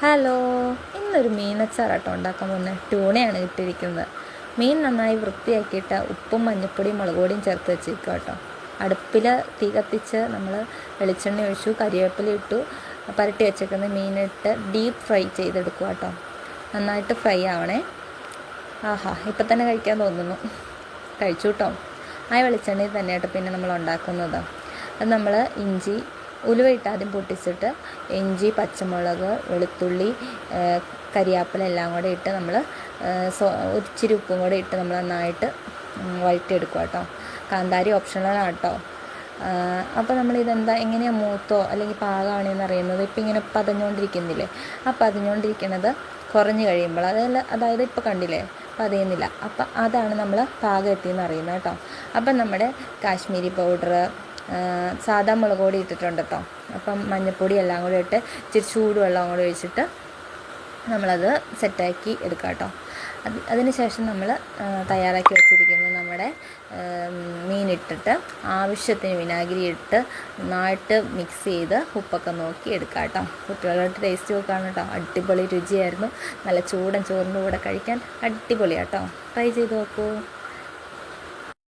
Hello, ഇന്നൊരു മീനച്ചാറാട്ടോ ഉണ്ടാക്കാൻ പോകുന്നത്. ട്യൂണയാണ് ഇട്ടിരിക്കുന്നത്. മീൻ നന്നായി വൃത്തിയാക്കിയിട്ട് ഉപ്പും മഞ്ഞൾപ്പൊടിയും മുളക് പൊടിയും ചേർത്ത് വെച്ചിരിക്കുക കേട്ടോ. അടുപ്പിൽ തീ കത്തിച്ച് നമ്മൾ വെളിച്ചെണ്ണ ഒഴിച്ചു, കരിവേപ്പില ഇട്ടു, പരട്ടി വെച്ചേക്കുന്ന മീനിട്ട് ഡീപ്പ് ഫ്രൈ ചെയ്തെടുക്കുക കേട്ടോ. നന്നായിട്ട് ഫ്രൈ ആവണേ. ആഹാ, ഇപ്പം തന്നെ കഴിക്കാൻ തോന്നുന്നു. കഴിച്ചു കേട്ടോ. ആ വെളിച്ചെണ്ണയിൽ തന്നെയായിട്ട് പിന്നെ നമ്മൾ ഉണ്ടാക്കുന്നത്. അത് നമ്മൾ ഇഞ്ചി ഉലുവയിട്ട് ആദ്യം പൊട്ടിച്ചിട്ട് ഇഞ്ചി, പച്ചമുളക്, വെളുത്തുള്ളി, കരിയാപ്പില എല്ലാം കൂടെ ഇട്ട് നമ്മൾ ഇച്ചിരി ഉപ്പും കൂടെ ഇട്ട് നമ്മൾ നന്നായിട്ട് വഴറ്റിയെടുക്കുക കേട്ടോ. കാന്താരി ഓപ്ഷണലാണ് കേട്ടോ. അപ്പോൾ നമ്മളിതെന്താ എങ്ങനെയാണ് മൂത്തോ അല്ലെങ്കിൽ പാകമാണെന്ന് അറിയുന്നത് ഇപ്പം ഇങ്ങനെ പതഞ്ഞുകൊണ്ടിരിക്കുന്നില്ലേ? ആ പതഞ്ഞുകൊണ്ടിരിക്കുന്നത് കുറഞ്ഞ് കഴിയുമ്പോൾ അതായത് ഇപ്പോൾ കണ്ടില്ലേ പതയുന്നില്ല, അപ്പം അതാണ് നമ്മൾ പാകം എത്തിയെന്ന് അറിയുന്നത് കേട്ടോ. അപ്പം നമ്മുടെ കാശ്മീരി പൗഡർ, സാധാ മുളക് പൊടി ഇട്ടിട്ടുണ്ട് കേട്ടോ. അപ്പം മഞ്ഞൾപ്പൊടി എല്ലാം കൂടി ഇട്ട് ഇച്ചിരി ചൂടുവെള്ളം കൂടി ഒഴിച്ചിട്ട് നമ്മളത് സെറ്റാക്കി എടുക്കാം കേട്ടോ. അതിന് ശേഷം നമ്മൾ തയ്യാറാക്കി വെച്ചിരിക്കുന്നത് നമ്മുടെ മീനിട്ടിട്ട് ആവശ്യത്തിന് വിനാഗിരി ഇട്ട് നന്നായിട്ട് മിക്സ് ചെയ്ത് ഉപ്പൊക്കെ നോക്കി എടുക്കാം കേട്ടോ. കുട്ടികളോട്ട് ടേസ്റ്റ് നോക്കുകയാണ് കേട്ടോ. അടിപൊളി രുചിയായിരുന്നു. നല്ല ചൂടൻ ചോറിൻ്റെ കൂടെ കഴിക്കാൻ അടിപൊളിയാട്ടോ. ട്രൈ ചെയ്ത് നോക്കൂ.